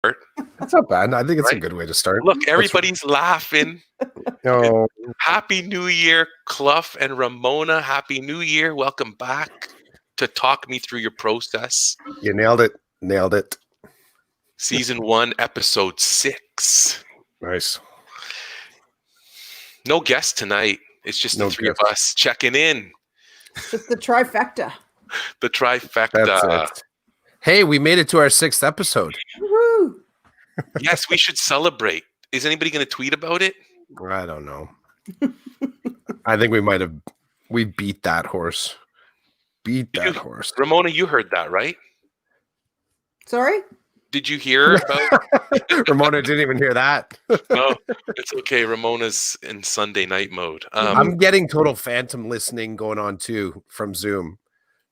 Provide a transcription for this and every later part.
That's not bad. I think it's a Right? good way to start. Look, everybody's laughing. No, Happy New Year, Clough and Ramona. Happy New Year. Welcome back to talk me through your process. you nailed it. Nailed it. Season 1, episode 6. Nice. No guest tonight. It's just the No three guest. of us checking in. Just the trifecta. The trifecta. That's it. Hey, we made it to our 6th episode. Woo-hoo. Yes, we should celebrate. Is anybody going to tweet about it? I don't know. I think we beat that horse. Horse. Ramona, you heard that, right? Sorry? Did you hear about Ramona didn't even hear that. No, it's okay. Ramona's in Sunday night mode. I'm getting total phantom listening going on too from Zoom.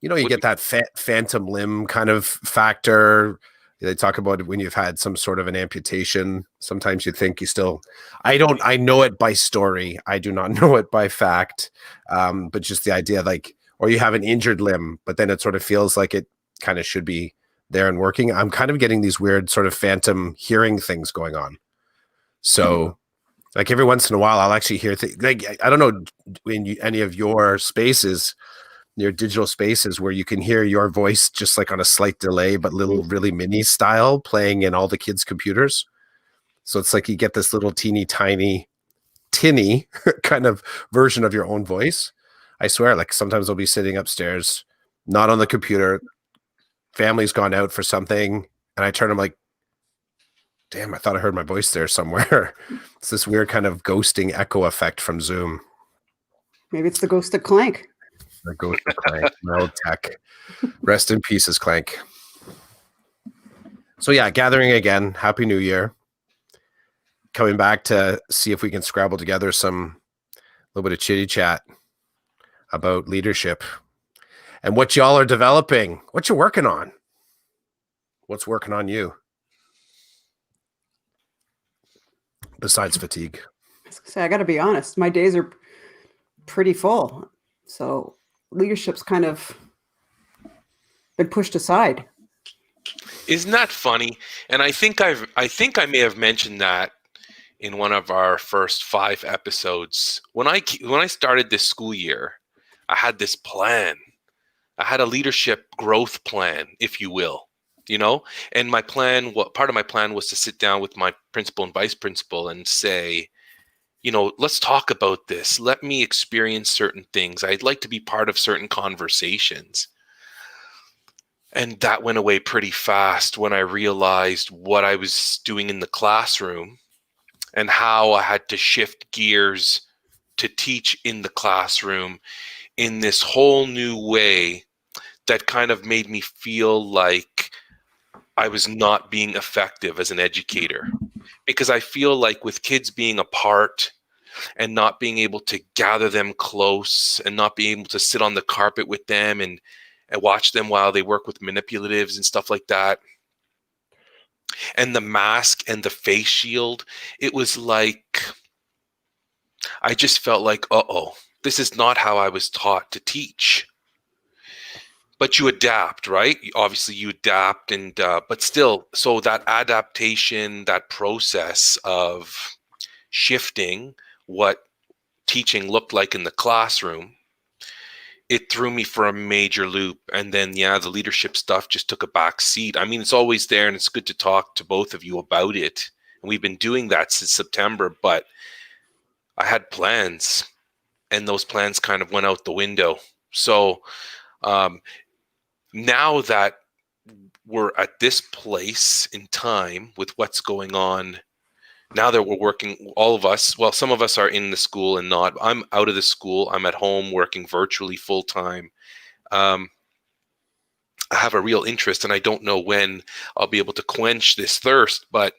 You know, you get that phantom limb kind of factor. They talk about it when you've had some sort of an amputation. Sometimes you think you still, I know it by story. I do not know it by fact. But just the idea, like, or you have an injured limb, but then it sort of feels like it kind of should be there and working. I'm kind of getting these weird sort of phantom hearing things going on. So like every once in a while, I'll actually hear things like, I don't know in any of your spaces, your digital spaces where you can hear your voice just like on a slight delay, but really mini style playing in all the kids' computers. So it's like you get this little tinny kind of version of your own voice. I swear, like sometimes I'll be sitting upstairs, not on the computer, family's gone out for something, and I turn, I'm like, damn, I thought I heard my voice there somewhere. It's this weird kind of ghosting echo effect from Zoom. Maybe it's the ghost of Clank. The ghost of Clank. No tech. Rest in pieces, Clank. So yeah, gathering again. Happy New Year. Coming back to see if we can scrabble together some little bit of chitty chat about leadership and what y'all are developing, what you're working on, what's working on you besides fatigue. So I got to be honest, my days are pretty full. So leadership's kind of been pushed aside. Isn't that funny? And I think I may have mentioned that in one of our first 5 episodes. When I started this school year, I had this plan. I had a leadership growth plan, if you will, you know, and part of my plan was to sit down with my principal and vice principal and say, you know, let's talk about this. Let me experience certain things. I'd like to be part of certain conversations. And that went away pretty fast when I realized what I was doing in the classroom and how I had to shift gears to teach in the classroom in this whole new way that kind of made me feel like I was not being effective as an educator. Because I feel like with kids being apart and not being able to gather them close and not being able to sit on the carpet with them and watch them while they work with manipulatives and stuff like that, and the mask and the face shield, it was like, I just felt like, this is not how I was taught to teach. But you adapt, right? Obviously you adapt, and but still, so that adaptation, that process of shifting what teaching looked like in the classroom, it threw me for a major loop. And then, the leadership stuff just took a back seat. I mean, it's always there, and it's good to talk to both of you about it. And we've been doing that since September, but I had plans, and those plans kind of went out the window. So now that we're at this place in time with what's going on, now that we're working, all of us, well, some of us are in the school and not. I'm out of the school. I'm at home working virtually full time. I have a real interest, and I don't know when I'll be able to quench this thirst, but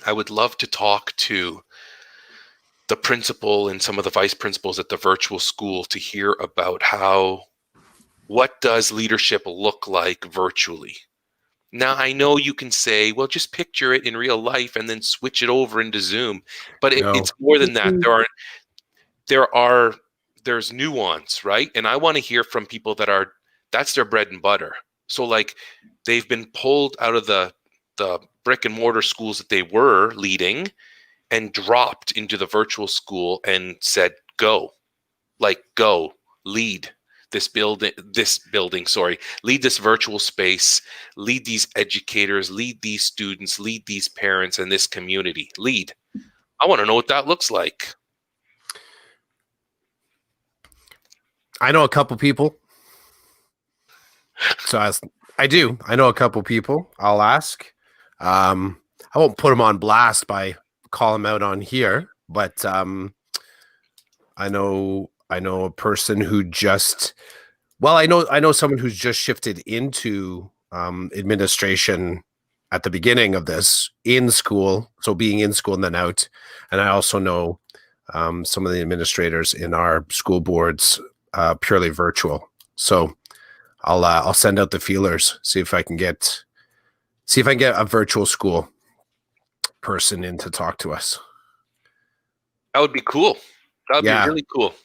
I would love to talk to the principal and some of the vice principals at the virtual school to hear about what does leadership look like virtually. Now, I know you can say, well, just picture it in real life and then switch it over into Zoom, but it's more than that. There's nuance, right? And I want to hear from people that's their bread and butter. So like they've been pulled out of the brick and mortar schools that they were leading and dropped into the virtual school and said, go, lead lead this virtual space, lead these educators, lead these students, lead these parents and this community. Lead. I want to know what that looks like. I know a couple people. So I know a couple people. I'll ask. I won't put them on blast by calling them out on here, but I know a person who just, well, I know someone who's just shifted into administration at the beginning of this in school. So being in school and then out. And I also know some of the administrators in our school boards purely virtual. So I'll send out the feelers, see if I can get a virtual school person in to talk to us. That would be cool. That would be really cool.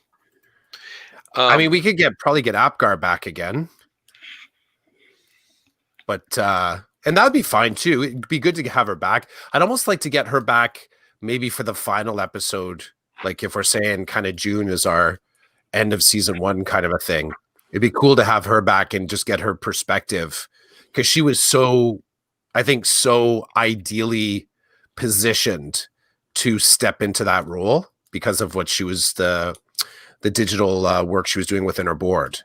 I mean, we could probably get Apgar back again, but and that would be fine too. It'd be good to have her back. I'd almost like to get her back maybe for the final episode, like if we're saying kind of June is our end of season 1 kind of a thing. It'd be cool to have her back and just get her perspective, because she was so ideally positioned to step into that role because of what she was the digital work she was doing within her board.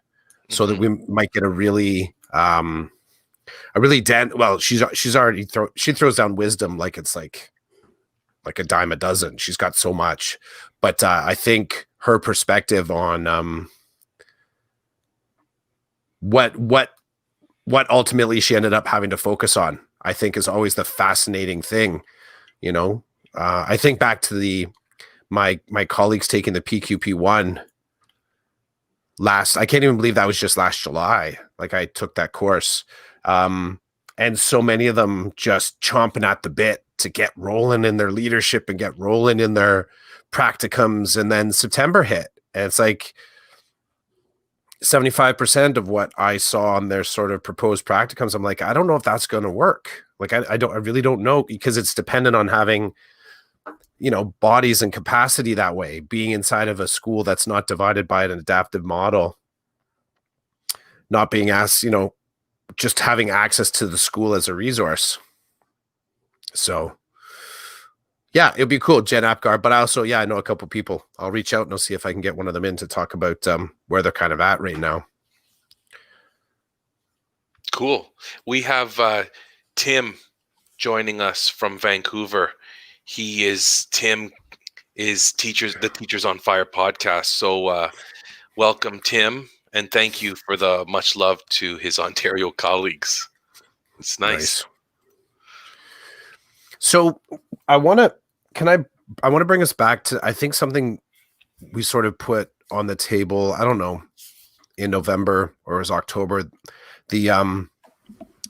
So that we might get a really she throws down wisdom like it's like a dime a dozen. She's got so much, but I think her perspective on what ultimately she ended up having to focus on, I think, is always the fascinating thing. You know, I think back to my colleagues taking the PQP1 I can't even believe that was just last July. Like, I took that course. And so many of them just chomping at the bit to get rolling in their leadership and get rolling in their practicums. And then September hit, and it's like 75% of what I saw on their sort of proposed practicums, I'm like, I don't know if that's going to work. Like, I really don't know, because it's dependent on having, bodies and capacity that way, being inside of a school that's not divided by an adaptive model, not being asked, just having access to the school as a resource. So yeah, it'd be cool, Jen Apgar. But I also, I know a couple people. I'll reach out and I'll see if I can get one of them in to talk about where they're kind of at right now. Cool. We have Tim joining us from Vancouver. Tim is the Teachers on Fire podcast. So welcome, Tim, and thank you for the much love to his Ontario colleagues. It's nice. So I want to bring us back to, I think, something we sort of put on the table, I don't know, in November or it was October, the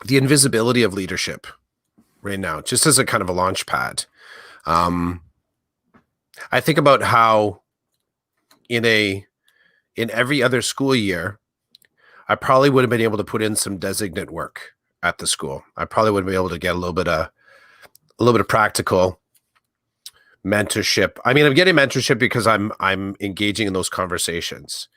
invisibility of leadership right now, just as a kind of a launch pad. I think about how in every other school year, I probably would have been able to put in some designate work at the school. I probably would have been able to get a little bit of practical mentorship. I mean, I'm getting mentorship because I'm engaging in those conversations.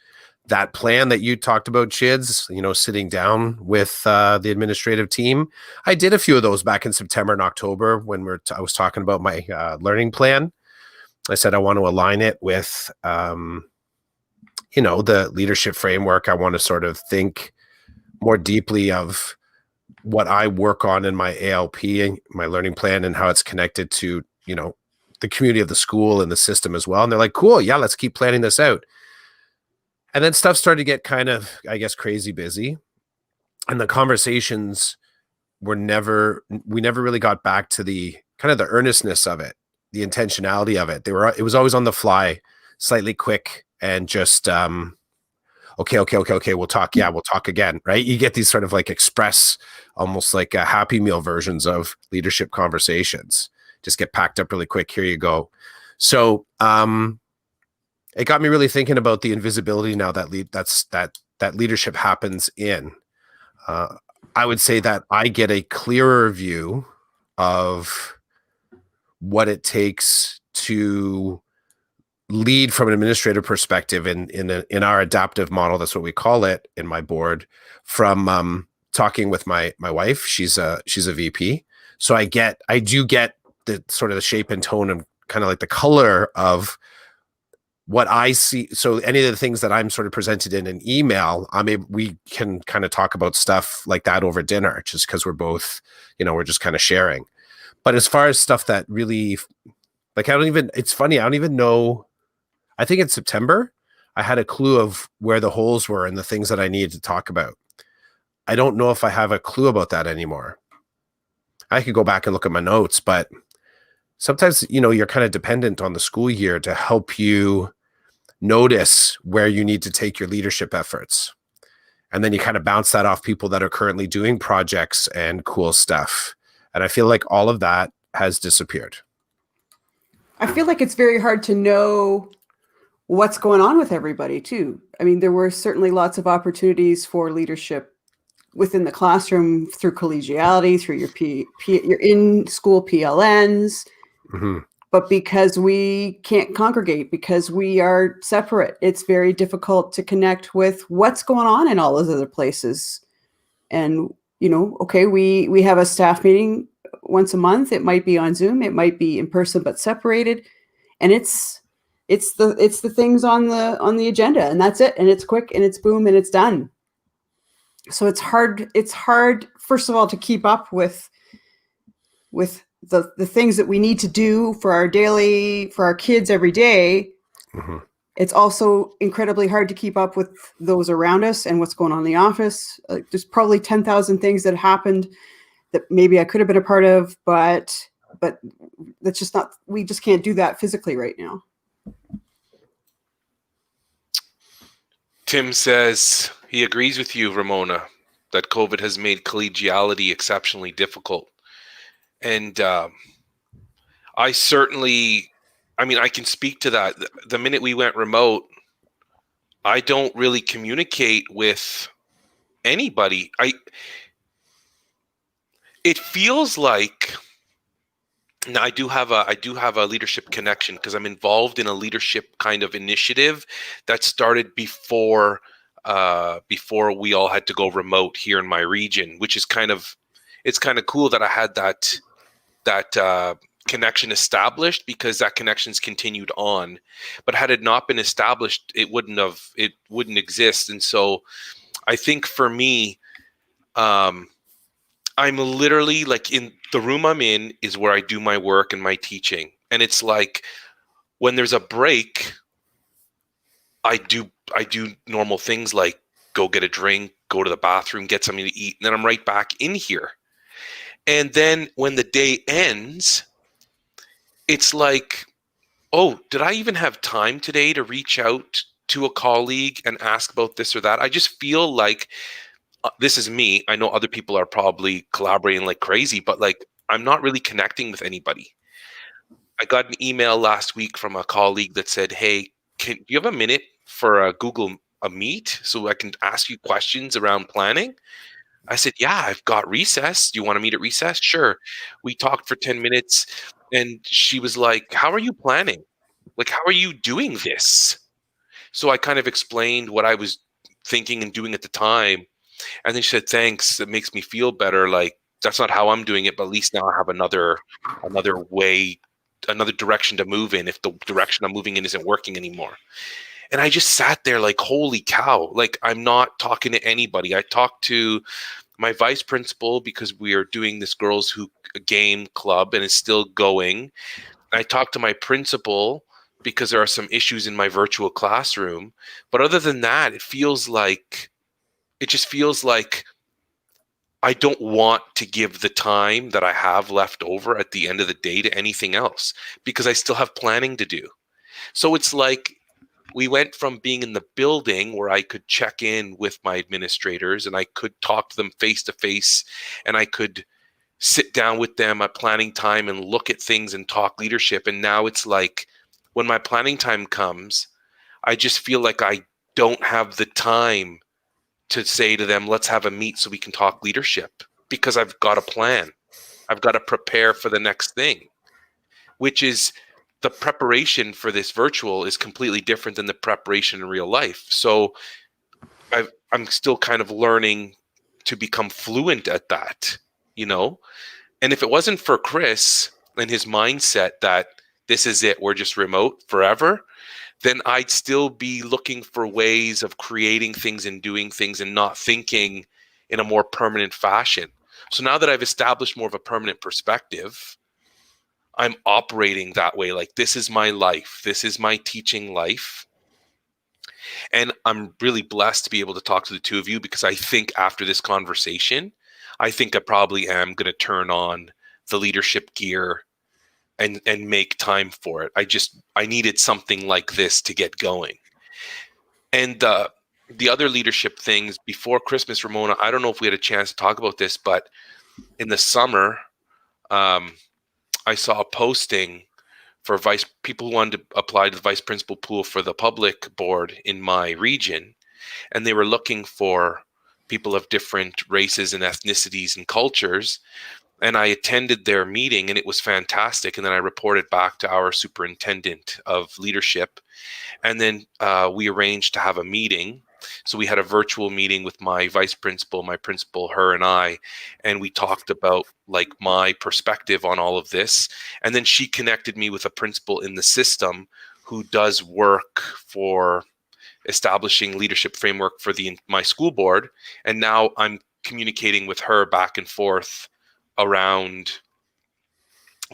That plan that you talked about, Chids, sitting down with the administrative team. I did a few of those back in September and October when I was talking about my learning plan. I said I want to align it with, the leadership framework. I want to sort of think more deeply of what I work on in my ALP and my learning plan and how it's connected to, the community of the school and the system as well. And they're like, cool, yeah, let's keep planning this out. And then stuff started to get kind of, I guess, crazy busy. And the conversations we never really got back to the kind of the earnestness of it, the intentionality of it. It was always on the fly, slightly quick, and just, okay, we'll talk. Yeah, we'll talk again, right? You get these sort of like express, almost like a Happy Meal versions of leadership conversations. Just get packed up really quick. Here you go. So, it got me really thinking about the invisibility now that leadership happens in. I would say that I get a clearer view of what it takes to lead from an administrative perspective in our adaptive model. That's what we call it in my board. From talking with my wife, she's a VP, so I do get the sort of the shape and tone and kind of like the color of what I see. So any of the things that I'm sort of presented in an email, we can kind of talk about stuff like that over dinner, just because we're both, we're just kind of sharing. But as far as stuff that really, like, it's funny, I don't even know. I think in September, I had a clue of where the holes were and the things that I needed to talk about. I don't know if I have a clue about that anymore. I could go back and look at my notes, but sometimes, you're kind of dependent on the school year to help you notice where you need to take your leadership efforts. And then you kind of bounce that off people that are currently doing projects and cool stuff. And I feel like all of that has disappeared. I feel like it's very hard to know what's going on with everybody too. I mean, there were certainly lots of opportunities for leadership within the classroom through collegiality, through your in-school PLNs. Mm-hmm. But because we can't congregate, because we are separate, it's very difficult to connect with what's going on in all those other places. And, okay, we have a staff meeting once a month. It might be on Zoom, it might be in person, but separated. And it's the things on the agenda, and that's it. And it's quick and it's boom and it's done. So it's hard, first of all, to keep up with the things that we need to do for our kids every day. Mm-hmm. It's also incredibly hard to keep up with those around us and what's going on in the office. There's probably 10,000 things that happened that maybe I could have been a part of, but that's just not, we just can't do that physically right now. Tim says he agrees with you, Ramona, that COVID has made collegiality exceptionally difficult. And I can speak to that. The minute we went remote, I don't really communicate with anybody. It feels like, now I do have a leadership connection because I'm involved in a leadership kind of initiative that started before we all had to go remote here in my region, which is it's kind of cool that I had that connection established, because that connection's continued on. But had it not been established, it wouldn't exist. And so I think for me, I'm literally like, in the room I'm in is where I do my work and my teaching. And it's like, when there's a break, I do normal things like go get a drink, go to the bathroom, get something to eat, and then I'm right back in here. And then when the day ends, it's like, oh, did I even have time today to reach out to a colleague and ask about this or that? I just feel like, this is me. I know other people are probably collaborating like crazy, but like, I'm not really connecting with anybody. I got an email last week from a colleague that said, hey, do you have a minute for a Meet so I can ask you questions around planning? I said, yeah, I've got recess. Do you want to meet at recess? Sure. We talked for 10 minutes and she was like, how are you planning? Like, how are you doing this? So I kind of explained what I was thinking and doing at the time. And then she said, thanks. It makes me feel better. Like, that's not how I'm doing it, but at least now I have another way, another direction to move in if the direction I'm moving in isn't working anymore. And I just sat there like, holy cow. Like, I'm not talking to anybody. I talked to my vice principal because we are doing this girls who game club and it's still going. I talked to my principal because there are some issues in my virtual classroom. But other than that, it just feels like I don't want to give the time that I have left over at the end of the day to anything else because I still have planning to do. So it's like we went from being in the building where I could check in with my administrators and I could talk to them face to face and I could sit down with them at planning time and look at things and talk leadership. And now it's like when my planning time comes, I just feel like I don't have the time to say to them, let's have a meet so we can talk leadership because I've got a plan. I've got to prepare for the next thing, which is the preparation for this virtual is completely different than the preparation in real life. So I'm still kind of learning to become fluent at that, you know? And if it wasn't for Chris and his mindset that this is it, we're just remote forever, then I'd still be looking for ways of creating things and doing things and not thinking in a more permanent fashion. So now that I've established more of a permanent perspective, I'm operating that way. Like, this is my life. This is my teaching life. And I'm really blessed to be able to talk to the two of you, because I think after this conversation, I think I probably am going to turn on the leadership gear and make time for it. I needed something like this to get going. And the other leadership things before Christmas, Ramona, I don't know if we had a chance to talk about this, but in the summer, I saw a posting for people who wanted to apply to the vice principal pool for the public board in my region. And they were looking for people of different races and ethnicities and cultures. And I attended their meeting, and it was fantastic. And then I reported back to our superintendent of leadership. And then we arranged to have a meeting. So we had a virtual meeting with my vice principal, my principal, her, and I, and we talked about like my perspective on all of this. And then she connected me with a principal in the system who does work for establishing leadership framework for my school board. And now I'm communicating with her back and forth around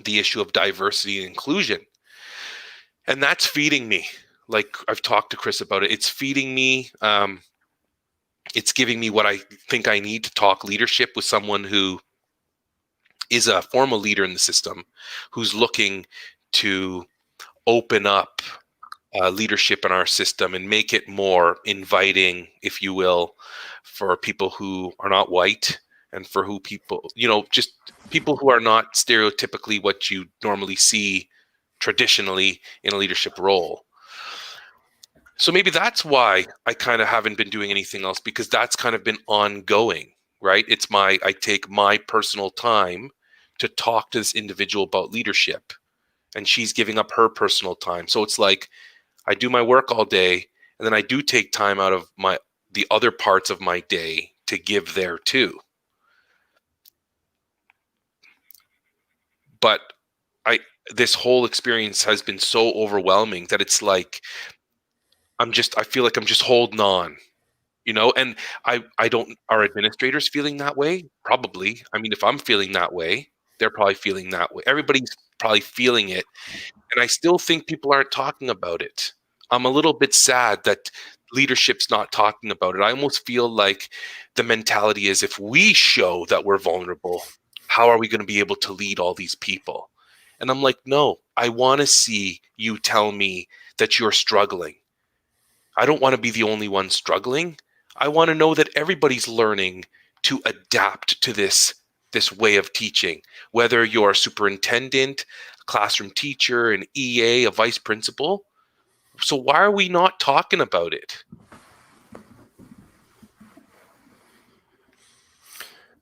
the issue of diversity and inclusion. And that's feeding me. Like, I've talked to Chris about it. It's feeding me. It's giving me what I think I need to talk leadership with someone who is a formal leader in the system, who's looking to open up leadership in our system and make it more inviting, if you will, for people who are not white, and for who people, just people who are not stereotypically what you normally see traditionally in a leadership role. So maybe that's why I kind of haven't been doing anything else, because that's kind of been ongoing, right? I take my personal time to talk to this individual about leadership, and she's giving up her personal time. So it's like I do my work all day, and then I do take time out of the other parts of my day to give there too. But this whole experience has been so overwhelming that it's like I feel like I'm just holding on, and I don't, our administrators feeling that way? Probably. I mean, if I'm feeling that way, they're probably feeling that way. Everybody's probably feeling it. And I still think people aren't talking about it. I'm a little bit sad that leadership's not talking about it. I almost feel like the mentality is, if we show that we're vulnerable, how are we going to be able to lead all these people? And I'm like, no, I want to see you tell me that you're struggling. I don't want to be the only one struggling. I want to know that everybody's learning to adapt to this way of teaching, whether you're a superintendent, a classroom teacher, an EA, a vice principal. So why are we not talking about it?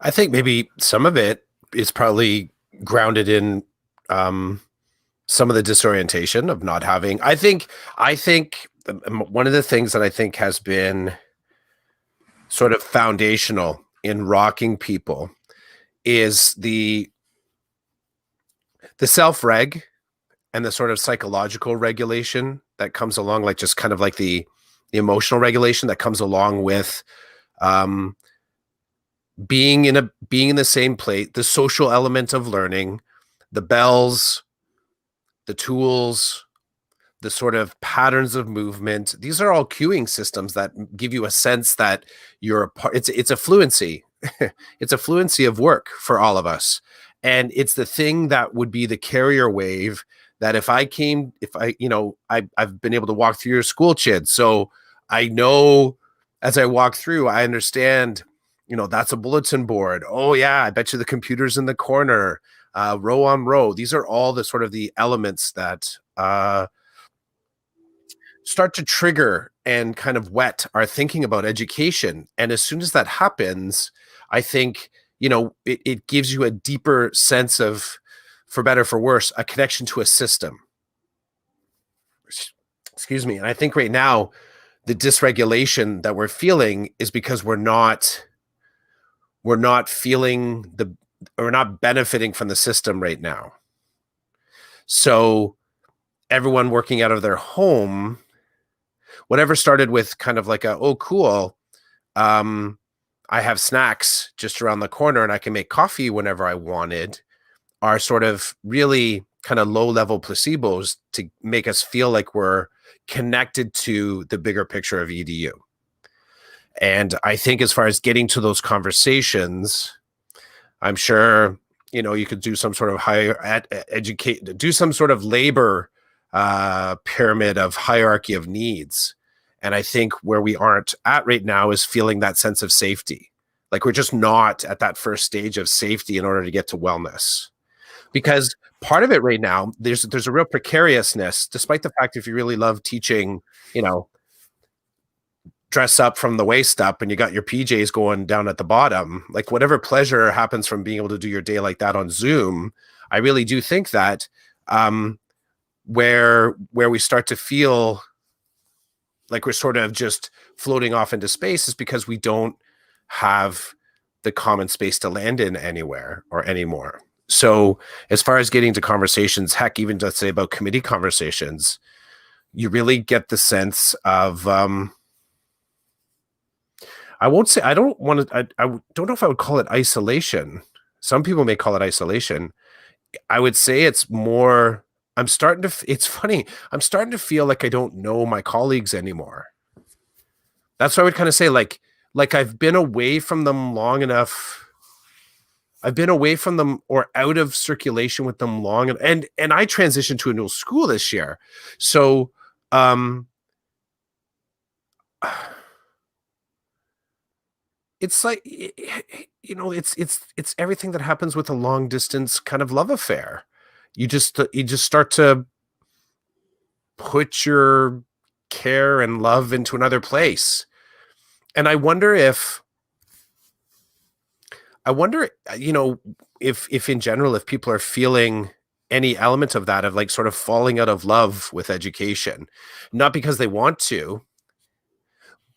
I think maybe some of it is probably grounded in some of the disorientation of not having. I think one of the things that I think has been sort of foundational in rocking people is the self-reg and the sort of psychological regulation that comes along, like just kind of like the emotional regulation that comes along with being in the same place, the social element of learning, the bells, the tools, the sort of patterns of movement. These are all cueing systems that give you a sense that you're a part. It's a fluency. It's a fluency of work for all of us. And it's the thing that would be the carrier wave that I've been able to walk through your school, Chid. So I know as I walk through, I understand, that's a bulletin board. Oh yeah, I bet you the computer's in the corner, row on row. These are all the sort of the elements that start to trigger and kind of whet our thinking about education. And as soon as that happens, I think it gives you a deeper sense of, for better, for worse, a connection to a system. Excuse me. And I think right now, the dysregulation that we're feeling is because we're not benefiting from the system right now. So everyone working out of their home, whatever started with kind of like oh, cool, I have snacks just around the corner and I can make coffee whenever I wanted, are sort of really kind of low-level placebos to make us feel like we're connected to the bigger picture of EDU. And I think as far as getting to those conversations, I'm sure, you could do some sort of do some sort of labor pyramid of hierarchy of needs. And I think where we aren't at right now is feeling that sense of safety. Like we're just not at that first stage of safety in order to get to wellness. Because part of it right now, there's a real precariousness, despite the fact if you really love teaching, dress up from the waist up and you got your PJs going down at the bottom, like whatever pleasure happens from being able to do your day like that on Zoom, I really do think that where we start to feel like we're sort of just floating off into space is because we don't have the common space to land in anywhere or anymore. So as far as getting to conversations, heck, even to say about committee conversations, you really get the sense of, I don't know if I would call it isolation. Some people may call it isolation. I would say it's more, it's funny. I'm starting to feel like I don't know my colleagues anymore. That's what I would kind of say. Like I've been away from them long enough. I've been away from them or out of circulation with them long. And I transitioned to a new school this year. So, it's like, it's everything that happens with a long distance kind of love affair. You just start to put your care and love into another place. And I wonder, if in general, if people are feeling any element of that, of like sort of falling out of love with education, not because they want to,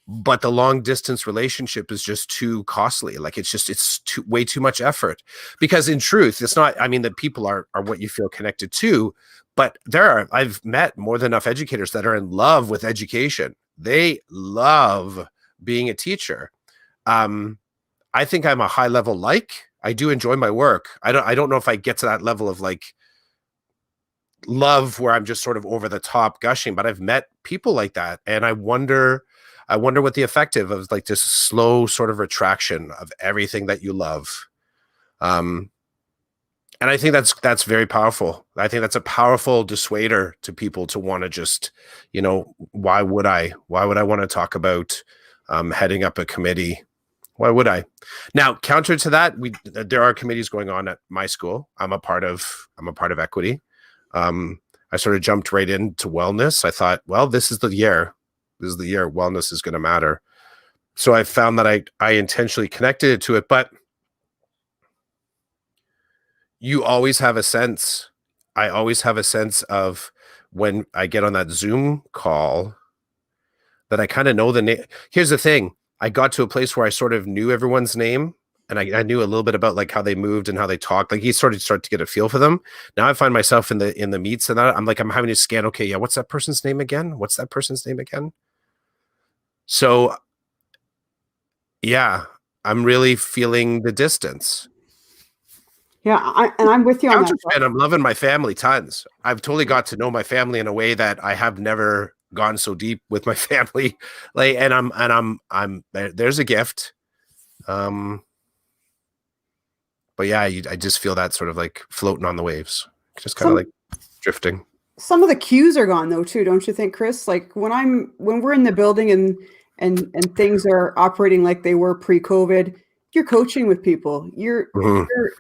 but the long distance relationship is just too costly. Like it's way too much effort, because in truth, it's not, the people are what you feel connected to, but I've met more than enough educators that are in love with education. They love being a teacher. I think I'm a high level, I do enjoy my work. I don't know if I get to that level of like love where I'm just sort of over the top gushing, but I've met people like that. And I wonder what the effect of like this slow sort of retraction of everything that you love. And I think that's very powerful. I think that's a powerful dissuader to people to want to just, why would I want to talk about heading up a committee? Why would I? Now, counter to that, there are committees going on at my school. I'm a part of equity. I sort of jumped right into wellness. I thought, well, this is the year wellness is going to matter. So I found that I intentionally connected it to it, but I always have a sense of when I get on that Zoom call that I kind of know the name. Here's the thing. I got to a place where I sort of knew everyone's name, and I knew a little bit about like how they moved and how they talked. Like you sort of start to get a feel for them. Now I find myself in the meets and I'm having to scan. Okay, yeah, what's that person's name again? So yeah, I'm really feeling the distance. Yeah, I'm with you on that. And I'm loving my family tons. I've totally got to know my family in a way that I have never gone so deep with my family. Like, and I'm there's a gift. But yeah, I just feel that sort of like floating on the waves, just kind of like drifting. Some of the cues are gone though, too, don't you think, Chris? Like when we're in the building and things are operating like they were pre-COVID, you're coaching with people. You're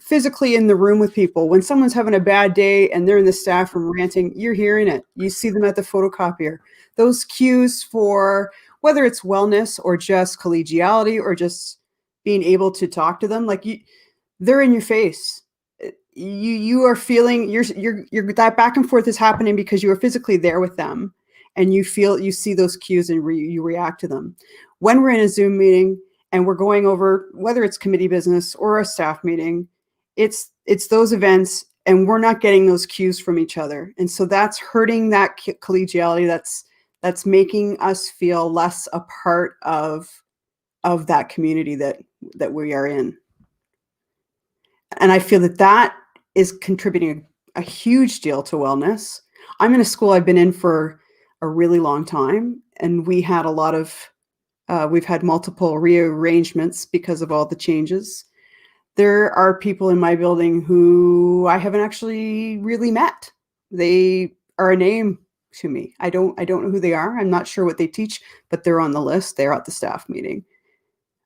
physically in the room with people. When someone's having a bad day and they're in the staff room ranting, you're hearing it. You see them at the photocopier. Those cues for whether it's wellness or just collegiality or just being able to talk to them, like they're in your face. You are feeling you're that back and forth is happening because you are physically there with them, and you see those cues and you react to them. When we're in a Zoom meeting and we're going over whether it's committee business or a staff meeting, it's those events, and we're not getting those cues from each other, and so that's hurting that collegiality. That's making us feel less a part of that community that we are in. And I feel that is contributing a huge deal to wellness. I'm in a school I've been in for a really long time, and we had a lot of we've had multiple rearrangements because of all the changes. There are people in my building who I haven't actually really met. They are a name to me. I don't know who they are. I'm not sure what they teach, but they're on the list. They're at the staff meeting.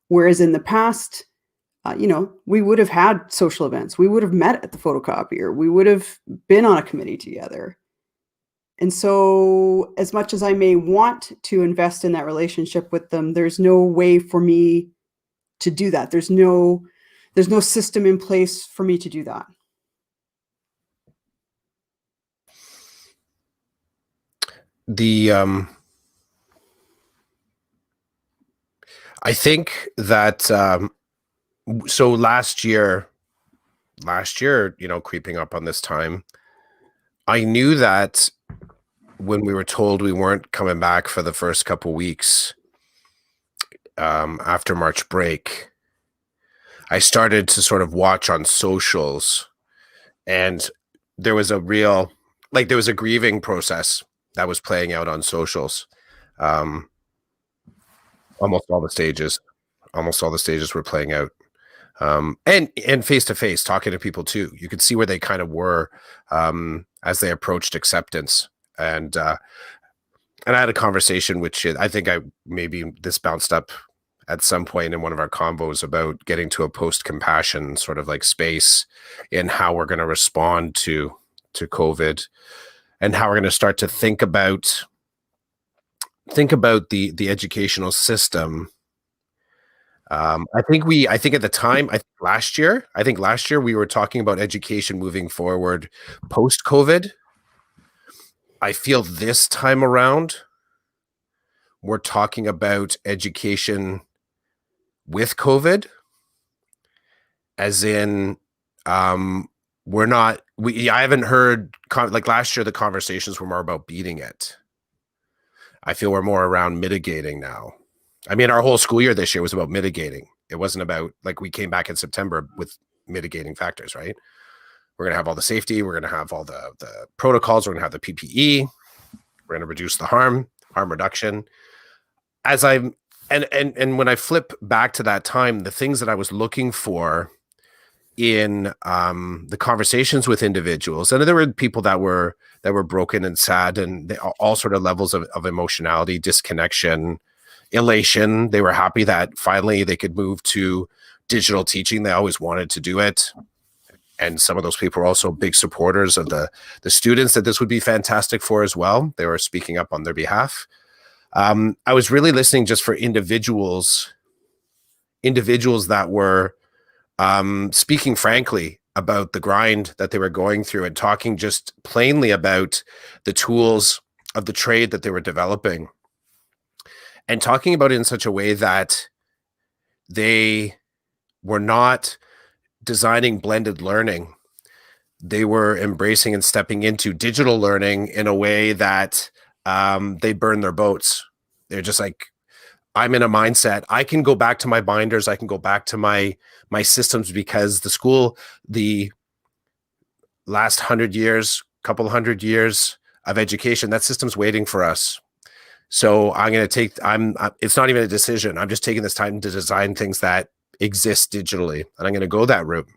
Whereas in the past, we would have had social events. We would have met at the photocopier. We would have been on a committee together. And so as much as I may want to invest in that relationship with them, there's no way for me to do that. There's no system in place for me to do that. I think that so last year, creeping up on this time, I knew that when we were told we weren't coming back for the first couple weeks after March break, I started to sort of watch on socials, and there was a grieving process that was playing out on socials. Almost all the stages were playing out. And face to face, talking to people too. You could see where they kind of were as they approached acceptance. And I had a conversation, which I think this bounced up at some point in one of our convos about getting to a post-compassion sort of like space in how we're going to respond to COVID, and how we're going to start to think about the educational system. I think at the time, last year we were talking about education moving forward post-COVID. I feel this time around we're talking about education with COVID, as in I haven't heard like last year the conversations were more about beating it. I feel we're more around mitigating now. I mean, our whole school year this year was about mitigating. It wasn't about, like, we came back in September with mitigating factors, right? We're going to have all the safety. We're going to have all the protocols. We're going to have the PPE. We're going to reduce the harm reduction. And when I flip back to that time, the things that I was looking for in the conversations with individuals, and there were people that were broken and sad, and all sort of levels of emotionality, disconnection, elation. They were happy that finally they could move to digital teaching. They always wanted to do it. And some of those people were also big supporters of the students that this would be fantastic for as well. They were speaking up on their behalf. I was really listening just for individuals that were speaking frankly about the grind that they were going through, and talking just plainly about the tools of the trade that they were developing, and talking about it in such a way that they were not designing blended learning. They were embracing and stepping into digital learning in a way that they burn their boats. They're just like, I'm in a mindset. I can go back to my binders. I can go back to my systems, because the last couple hundred years of education, that system's waiting for us. So it's not even a decision. I'm just taking this time to design things that exist digitally, and I'm going to go that route.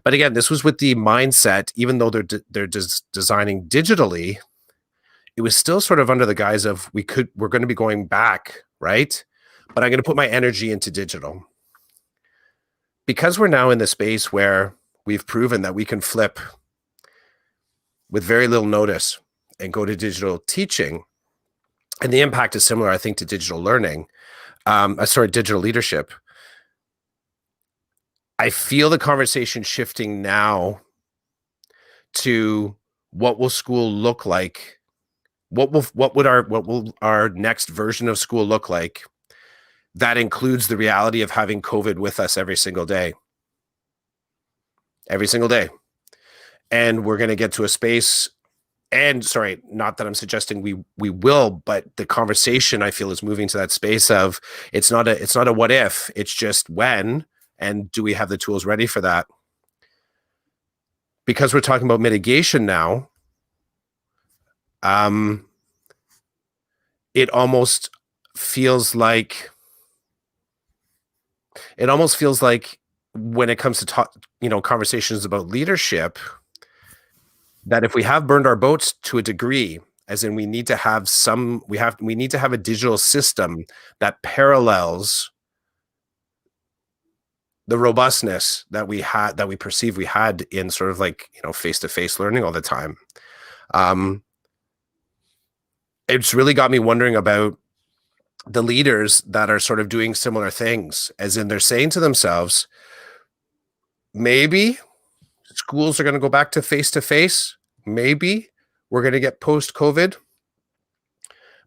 But again, this was with the mindset, even though they're designing digitally, it was still sort of under the guise of we're going to be going back, right? But I'm going to put my energy into digital. Because we're now in the space where we've proven that we can flip with very little notice and go to digital teaching, and the impact is similar, I think, to digital learning, digital leadership. I feel the conversation shifting now to what will school look like? What will our next version of school look like? That includes the reality of having COVID with us every single day. Every single day. And we're going to get to a space, and sorry, not that I'm suggesting we will, but the conversation I feel is moving to that space of it's not a what if, it's just when, and do we have the tools ready for that? Because we're talking about mitigation now, it almost feels like when it comes to conversations about leadership, that if we have burned our boats to a degree, as in we need to have a digital system that parallels the robustness that we perceive we had in sort of like, face-to-face learning all the time. It's really got me wondering about the leaders that are sort of doing similar things, as in they're saying to themselves, maybe schools are going to go back to face-to-face. Maybe we're going to get post-COVID,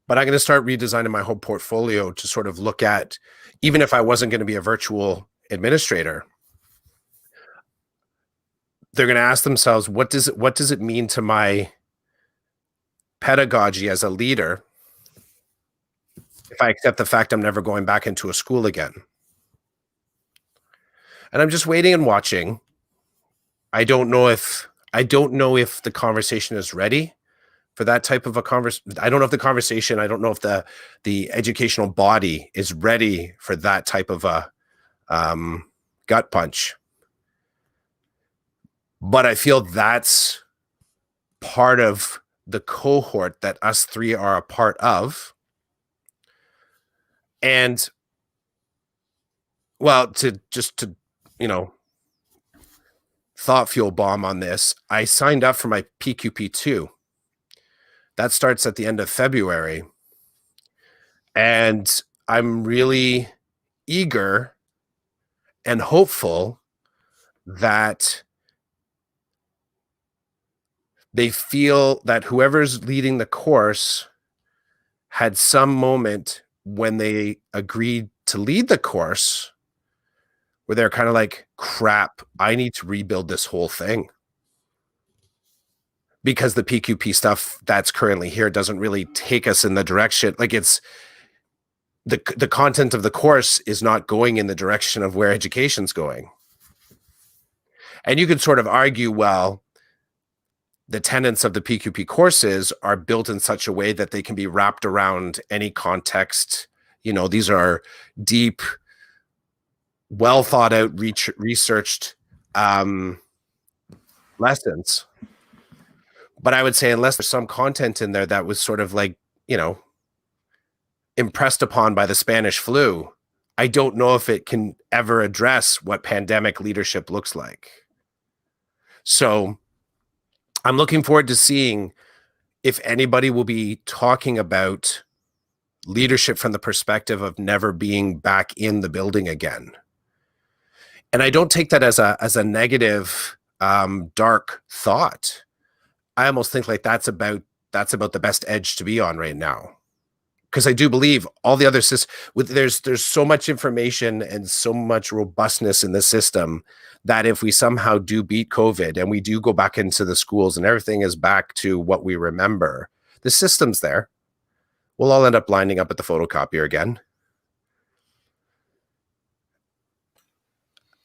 but I'm going to start redesigning my whole portfolio to sort of look at, even if I wasn't going to be a virtual administrator, they're going to ask themselves, what does it mean to my pedagogy as a leader if I accept the fact I'm never going back into a school again? And I'm just waiting and watching. I don't know if the conversation is ready for that type of a conversation. I don't know if the conversation, I don't know if the educational body is ready for that type of a gut punch. But I feel that's part of the cohort that us three are a part of. And well, to thought fuel bomb on this, I signed up for my PQP2. That starts at the end of February. And I'm really eager and hopeful that they feel that whoever's leading the course had some moment when they agreed to lead the course where they're kind of like, crap, I need to rebuild this whole thing. Because the PQP stuff that's currently here doesn't really take us in the direction, like it's the content of the course is not going in the direction of where education's going. And you could sort of argue, well, the tenets of the PQP courses are built in such a way that they can be wrapped around any context. These are deep, well thought out, researched lessons. But I would say, unless there's some content in there that was sort of like, impressed upon by the Spanish flu, I don't know if it can ever address what pandemic leadership looks like. So I'm looking forward to seeing if anybody will be talking about leadership from the perspective of never being back in the building again. And I don't take that as a negative, dark thought. I almost think like that's about the best edge to be on right now. Because I do believe all the other systems, there's so much information and so much robustness in the system that if we somehow do beat COVID and we do go back into the schools and everything is back to what we remember, the system's there. We'll all end up lining up at the photocopier again.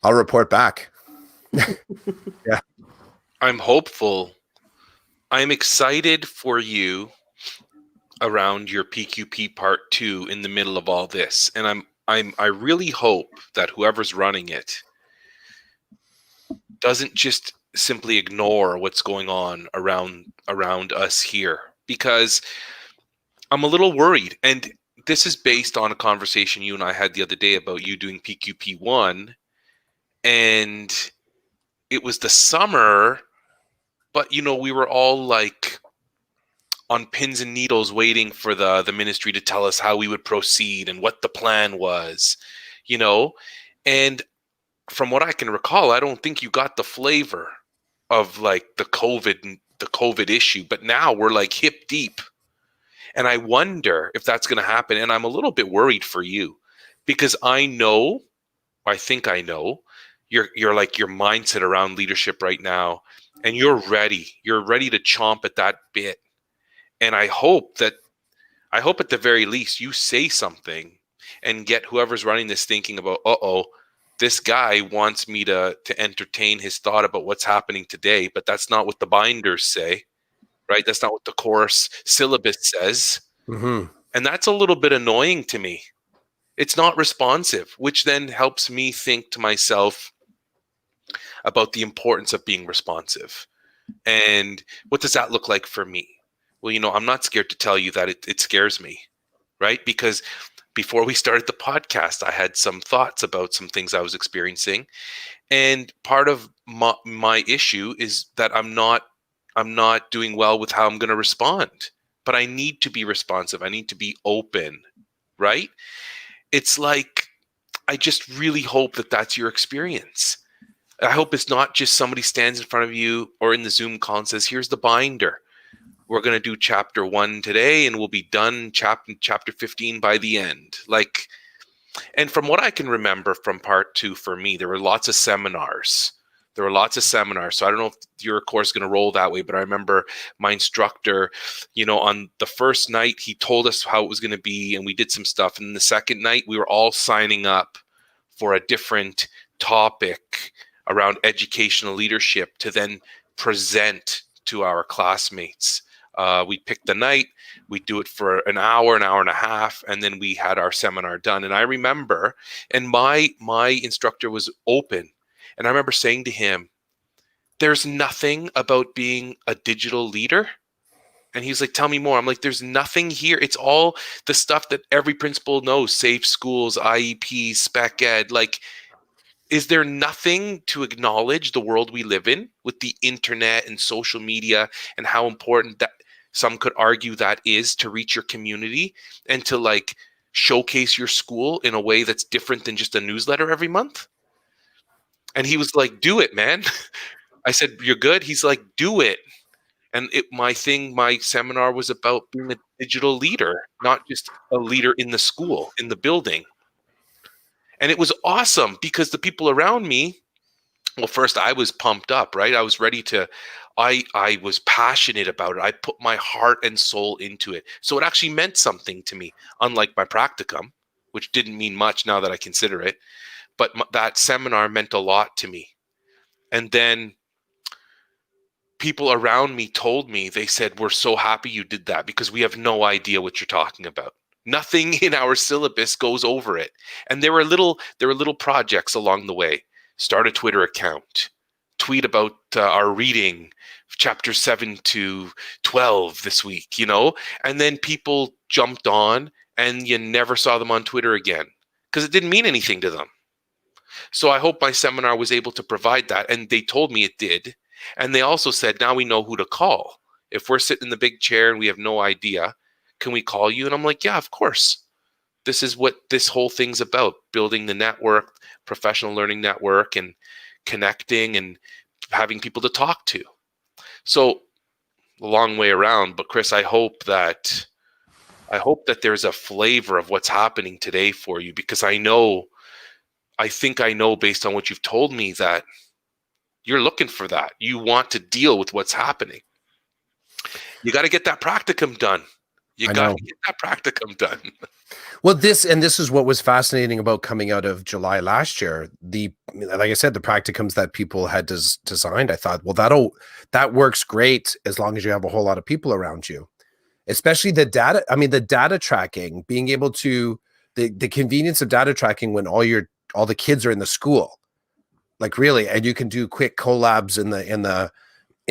I'll report back. Yeah. I'm hopeful. I'm excited for you around your PQP part 2 in the middle of all this. And I really hope that whoever's running it doesn't just simply ignore what's going on around us here, because I'm a little worried. And this is based on a conversation you and I had the other day about you doing PQP1, and it was the summer, but we were all like on pins and needles waiting for the ministry to tell us how we would proceed and what the plan was, and from what I can recall, I don't think you got the flavor of like the COVID issue, but now we're like hip deep. And I wonder if that's going to happen. And I'm a little bit worried for you because I think I know you're like your mindset around leadership right now, and you're ready to chomp at that bit. And I hope at the very least you say something and get whoever's running this thinking about, this guy wants me to entertain his thought about what's happening today, but that's not what the binders say, right? That's not what the course syllabus says. Mm-hmm. And that's a little bit annoying to me. It's not responsive, which then helps me think to myself about the importance of being responsive. And what does that look like for me? Well, I'm not scared to tell you that it scares me, right? Because before we started the podcast, I had some thoughts about some things I was experiencing. And part of my issue is that I'm not doing well with how I'm going to respond. But I need to be responsive. I need to be open, right? It's like, I just really hope that that's your experience. I hope it's not just somebody stands in front of you or in the Zoom call and says, here's the binder. We're going to do chapter 1 today and we'll be done chapter 15 by the end. Like, and from what I can remember from part 2 for me, there were lots of seminars. So I don't know if your course is going to roll that way, but I remember my instructor, on the first night, he told us how it was going to be and we did some stuff. And the second night, we were all signing up for a different topic around educational leadership to then present to our classmates. We picked the night, we do it for an hour and a half, and then we had our seminar done. And I remember, and my instructor was open. And I remember saying to him, there's nothing about being a digital leader. And he's like, tell me more. I'm like, there's nothing here. It's all the stuff that every principal knows, safe schools, IEPs, spec ed. Like, is there nothing to acknowledge the world we live in with the internet and social media and how important that some could argue that is to reach your community and to like showcase your school in a way that's different than just a newsletter every month? And he was like, do it, man. I said, you're good? He's like, do it. And my seminar was about being a digital leader, not just a leader in the school, in the building. And it was awesome because the people around me, well, first I was pumped up, right? I was ready to, I was passionate about it. I put my heart and soul into it. So it actually meant something to me, unlike my practicum, which didn't mean much now that I consider it. But that seminar meant a lot to me. And then people around me told me, they said, we're so happy you did that because we have no idea what you're talking about. Nothing in our syllabus goes over it. And there were little projects along the way. Start a Twitter account, tweet about our reading, chapter 7 to 12 this week, and then people jumped on and you never saw them on Twitter again because it didn't mean anything to them. So I hope my seminar was able to provide that. And they told me it did. And they also said, now we know who to call. If we're sitting in the big chair and we have no idea, can we call you? And I'm like, yeah, of course. This is what this whole thing's about, building the network, professional learning network, and connecting and having people to talk to. So a long way around, but Chris, I hope that there's a flavor of what's happening today for you, because I think I know based on what you've told me that you're looking for that. You want to deal with what's happening. You got to get that practicum done. Well, this is what was fascinating about coming out of July last year. Like I said, the practicums that people had designed, I thought, well, that works great as long as you have a whole lot of people around you, especially the data. I mean, the data tracking, being able to, the convenience of data tracking when all the kids are in the school, like really, and you can do quick collabs in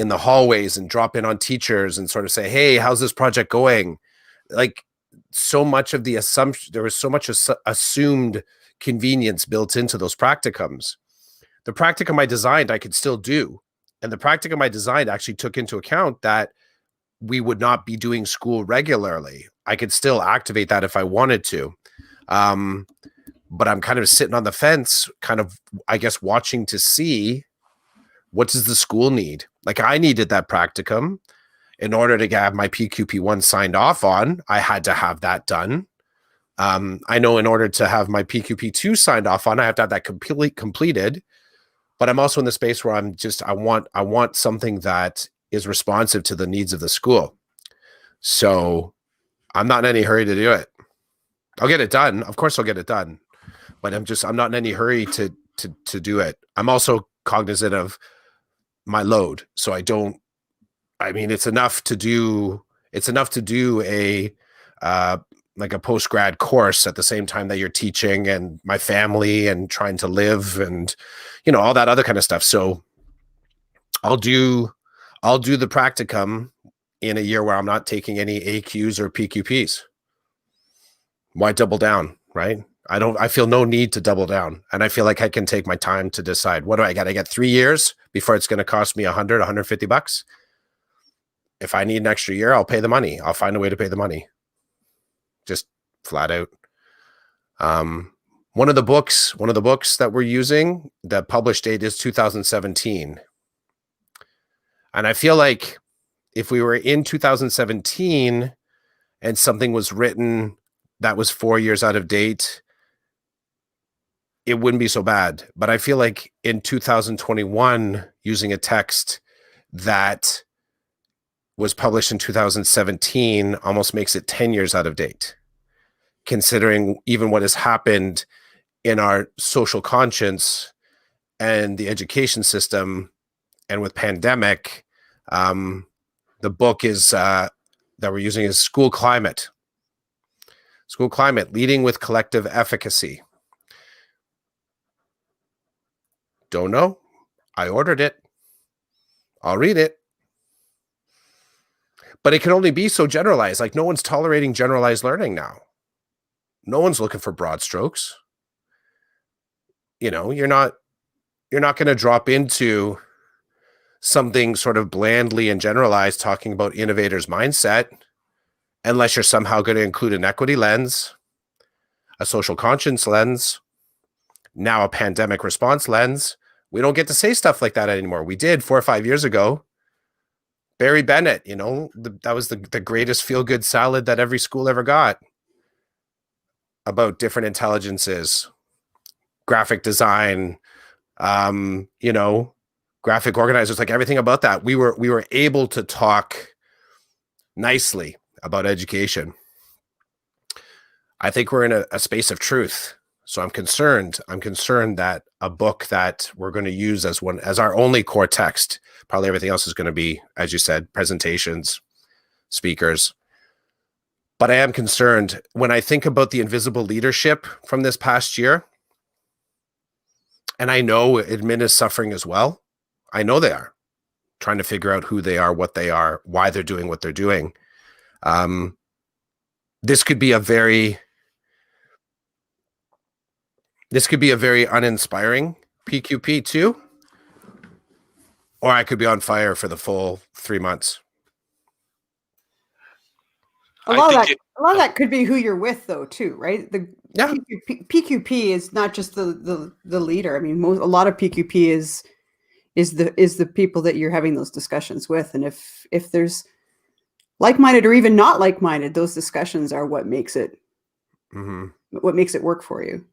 the hallways and drop in on teachers and sort of say, hey, how's this project going? Like, so much of the assumption, there was so much assumed convenience built into those practicums. The practicum I designed, I could still do. And the practicum I designed actually took into account that we would not be doing school regularly. I could still activate that if I wanted to. but I'm kind of sitting on the fence, kind of, I guess, watching to see what does the school need. Like, I needed that practicum in order to have my PQP1 signed off on. I had to have that done. I know in order to have my PQP2 signed off on, I have to have that completed. But I'm also in the space where I want something that is responsive to the needs of the school. So I'm not in any hurry to do it. I'll get it done. Of course I'll get it done. But I'm not in any hurry to do it. I'm also cognizant of my load. So it's enough to do a like a post-grad course at the same time that you're teaching, and my family and trying to live and, all that other kind of stuff. So I'll do the practicum in a year where I'm not taking any AQs or PQPs. Why double down, right? I feel no need to double down. And I feel like I can take my time to decide, what do I got? I got 3 years before it's going to cost me $150. If I need an extra year, I'll pay the money. I'll find a way to pay the money. Just flat out. One of the books that we're using, the published date is 2017. And I feel like if we were in 2017 and something was written that was 4 years out of date, it wouldn't be so bad. But I feel like in 2021, using a text that was published in 2017 almost makes it 10 years out of date, considering even what has happened in our social conscience and the education system. And with pandemic, the book is that we're using is School Climate, Leading with Collective Efficacy. Don't know. I ordered it. I'll read it. But it can only be so generalized. Like, no one's tolerating generalized learning now. No one's looking for broad strokes. You're not going to drop into something sort of blandly and generalized talking about innovators' mindset unless you're somehow going to include an equity lens, a social conscience lens, now a pandemic response lens. We don't get to say stuff like that anymore. We did 4 or 5 years ago. Barry Bennett, that was the greatest feel-good salad that every school ever got, about different intelligences, graphic design, graphic organizers, like everything about that. We were able to talk nicely about education. I think we're in a space of truth. So I'm concerned that a book that we're going to use as our only core text, probably everything else is going to be, as you said, presentations, speakers. But I am concerned when I think about the invisible leadership from this past year. And I know admin is suffering as well. I know they are trying to figure out who they are, what they are, why they're doing what they're doing. This could be a very uninspiring PQP too, or I could be on fire for the full 3 months. A lot of that could be who you're with, though, too, right? Yeah. PQP is not just the leader. I mean, a lot of PQP is the people that you're having those discussions with, and if there's like-minded or even not like-minded, those discussions are what makes it work for you.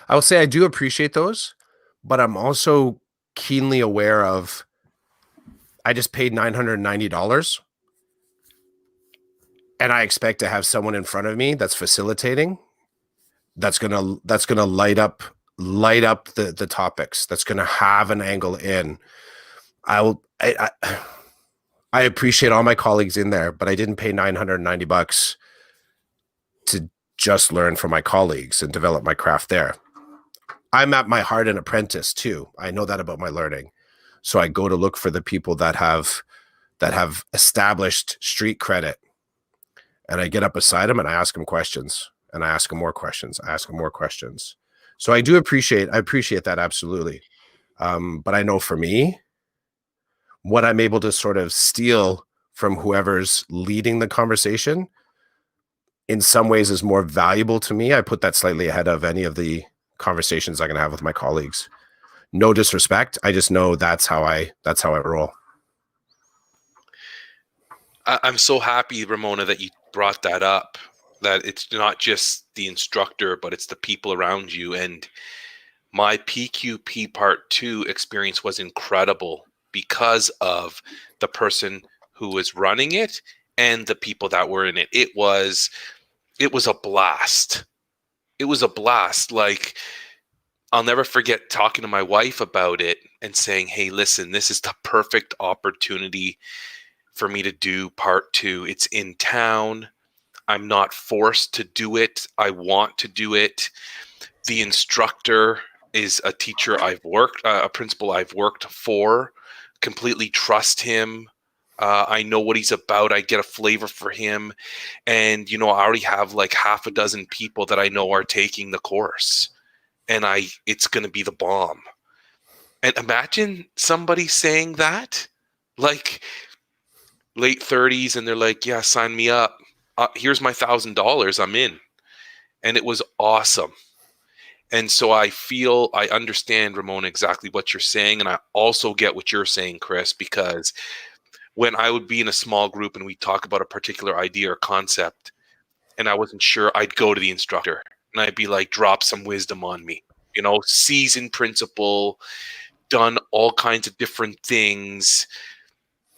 I will say I do appreciate those, but I'm also keenly aware of, I just paid $990 and I expect to have someone in front of me that's facilitating, that's gonna light up the topics, that's gonna have an angle in. I appreciate all my colleagues in there, but I didn't pay $990 to just learn from my colleagues and develop my craft there. I'm at my heart an apprentice too. I know that about my learning. So I go to look for the people that have established street credit. And I get up beside them and I ask them questions, and I ask them more questions. So I appreciate that, absolutely. But I know for me, what I'm able to sort of steal from whoever's leading the conversation in some ways is more valuable to me. I put that slightly ahead of any of the conversations I'm going to have with my colleagues. No disrespect. I just know that's how I roll. I'm so happy, Ramona, that you brought that up, that it's not just the instructor, but it's the people around you. And my PQP Part 2 experience was incredible because of the person who was running it and the people that were in it. It was a blast. It was a blast. Like, I'll never forget talking to my wife about it and saying, hey, listen, this is the perfect opportunity for me to do Part 2. It's in town. I'm not forced to do it. I want to do it. The instructor is a teacher a principal I've worked for. Completely trust him. I know what he's about. I get a flavor for him. And, I already have like half a dozen people that I know are taking the course. And it's going to be the bomb. And imagine somebody saying that, like late 30s, and they're like, yeah, sign me up. Here's my $1,000. I'm in. And it was awesome. And so I understand, Ramona, exactly what you're saying. And I also get what you're saying, Chris, because when I would be in a small group and we talk about a particular idea or concept and I wasn't sure, I'd go to the instructor and I'd be like, drop some wisdom on me, seasoned principal, done all kinds of different things,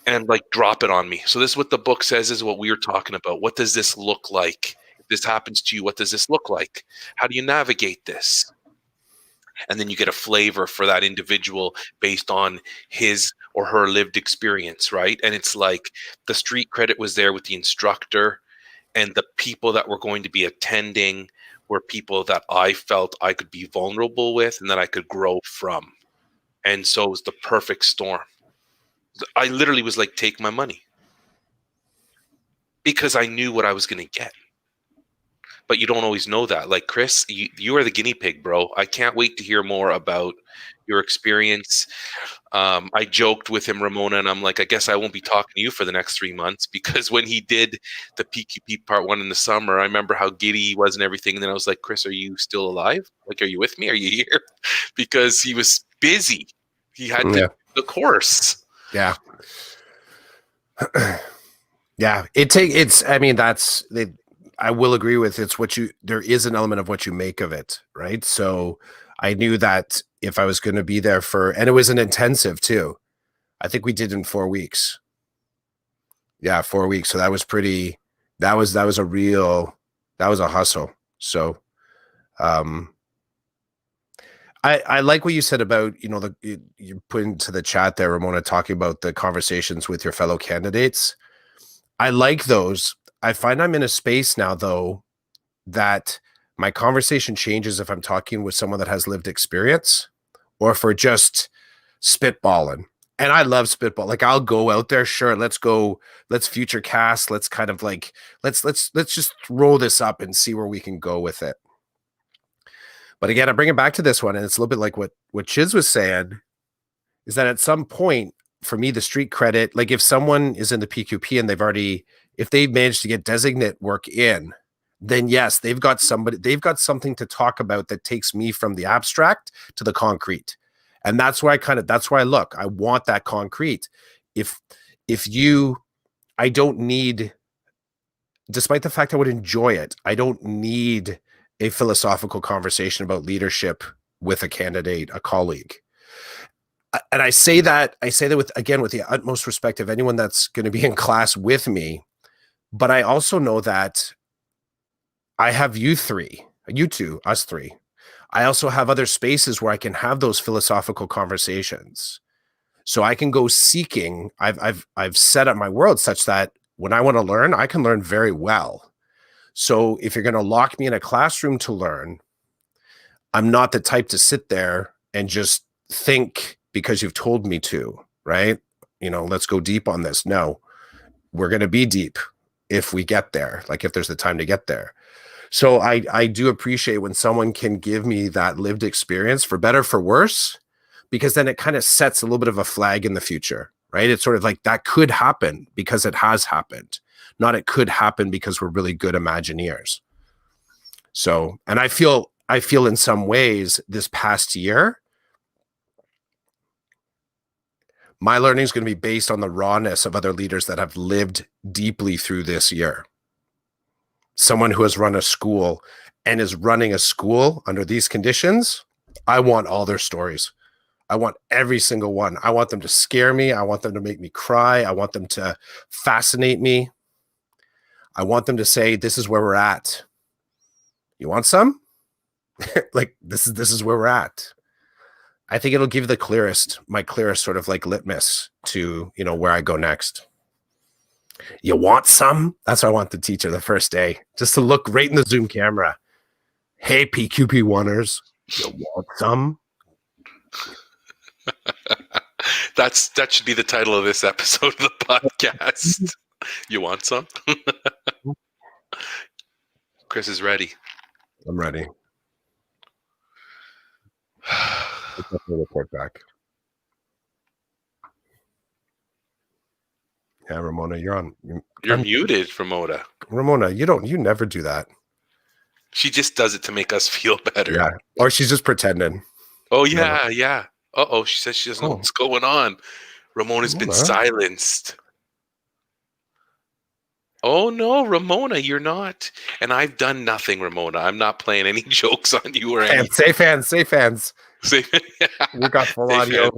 and like drop it on me. So this is what the book says, is what we were talking about. What does this look like? If this happens to you, what does this look like? How do you navigate this? And then you get a flavor for that individual based on his or her lived experience, right? And it's like the street credit was there with the instructor, and the people that were going to be attending were people that I felt I could be vulnerable with and that I could grow from. And so it was the perfect storm. I literally was like, take my money, because I knew what I was going to get. But you don't always know that. Like, Chris, you are the guinea pig, bro. I can't wait to hear more about your experience. I joked with him, Ramona, and I'm like, I guess I won't be talking to you for the next 3 months, because when he did the PQP Part 1 in the summer, I remember how giddy he was and everything. And then I was like, Chris, are you still alive? Like, are you with me? Are you here? Because he was busy. He had to do the course. Yeah. Yeah. I will agree with there is an element of what you make of it, right? So I knew that if I was going to be there and it was an intensive too. I think we did in 4 weeks. Yeah, 4 weeks. So that was a hustle. So, I like what you said about, you put into the chat there, Ramona, talking about the conversations with your fellow candidates. I like those. I find I'm in a space now, though, that my conversation changes if I'm talking with someone that has lived experience or if we're just spitballing. And I love spitball. Like, I'll go out there. Sure. Let's future cast. Let's kind of like, let's just throw this up and see where we can go with it. But again, I bring it back to this one. And it's a little bit like what Chiz was saying, is that at some point, for me, the street credit, like if someone is in the PQP and if they've managed to get designate work in, then yes, they've got something to talk about that takes me from the abstract to the concrete. And that's why I look. I want that concrete. I don't need, despite the fact I would enjoy it, I don't need a philosophical conversation about leadership with a candidate, a colleague. And I say that with the utmost respect of anyone that's going to be in class with me. But I also know that I have you two, us three. I also have other spaces where I can have those philosophical conversations. So I can go seeking. I've set up my world such that when I want to learn, I can learn very well. So if you're going to lock me in a classroom to learn, I'm not the type to sit there and just think because you've told me to, right? Let's go deep on this. No, we're going to be deep if we get there, like if there's the time to get there. So I do appreciate when someone can give me that lived experience, for better, for worse, because then it kind of sets a little bit of a flag in the future, right? It's sort of like that could happen because it has happened, not it could happen because we're really good Imagineers. So, and I feel I feel in some ways this past year, my learning is going to be based on the rawness of other leaders that have lived deeply through this year. Someone who has run a school and is running a school under these conditions, I want all their stories. I want every single one. I want them to scare me. I want them to make me cry. I want them to fascinate me. I want them to say, this is where we're at. You want some? Like, this is where we're at. I think it'll give my clearest sort of like litmus to, where I go next. You want some? That's what I want the teacher the first day, just to look right in the Zoom camera. Hey, PQP1ers, you want some? That should be the title of this episode of the podcast. You want some? Chris is ready. I'm ready. Let's report back. Yeah, Ramona, you're on. You're muted, Ramona. Ramona, you never do that. She just does it to make us feel better. Yeah, or she's just pretending. Oh yeah, yeah. Uh-oh, she says she doesn't know what's going on. Ramona's been silenced. Oh no, Ramona, you're not. And I've done nothing, Ramona. I'm not playing any jokes on you or anything. Safe hands. We got full audio.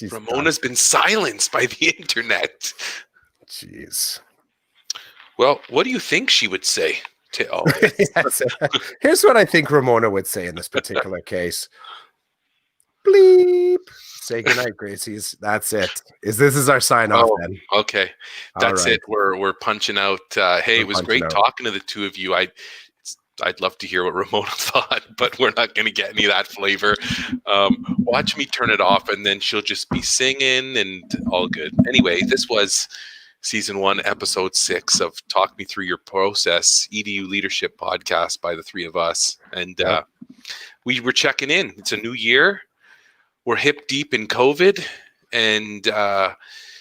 Ramona's been silenced by the internet. Jeez. Well, what do you think she would say to all this? Here's what I think Ramona would say in this particular case. Bleep. Say goodnight, Gracies. That's it. This is our sign off then. Okay. That's it. We're punching out. Hey, it was great talking to the two of you. I'd love to hear what Ramona thought, but we're not going to get any of that flavor. Watch me turn it off, and then she'll just be singing and all good. Anyway, this was Season 1, Episode 6 of Talk Me Through Your Process, EDU Leadership Podcast by the three of us. And we were checking in. It's a new year. We're hip deep in COVID, and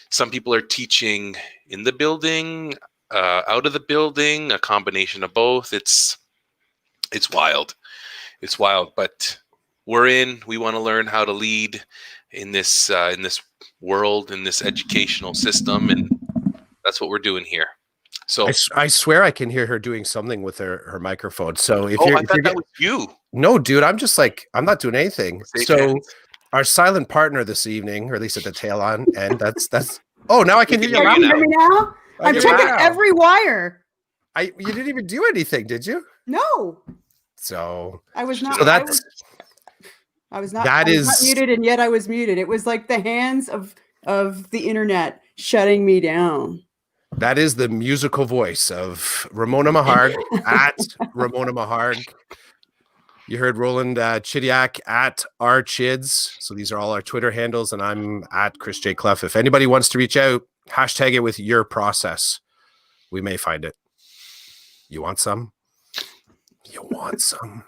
some people are teaching in the building, out of the building, a combination of both. It's wild. It's wild, but we're in. We want to learn how to lead in this world, in this educational system, and that's what we're doing here. So I swear I can hear her doing something with her microphone. So if I thought that was you. No, dude, I'm not doing anything. Our silent partner this evening, or at least at the tail end, that's. Oh, now I can hear you. Can you hear me now? I'm checking every wire. You didn't even do anything, did you? No. So I was not. So that's. I was not muted, and yet I was muted. It was like the hands of the internet shutting me down. That is the musical voice of Ramona Mahard at Ramona Mahard. You heard Roland Chidiak at rchids. So these are all our Twitter handles, and I'm at Chris J. Clough. If anybody wants to reach out, hashtag it with your process. We may find it. You want some? You want some?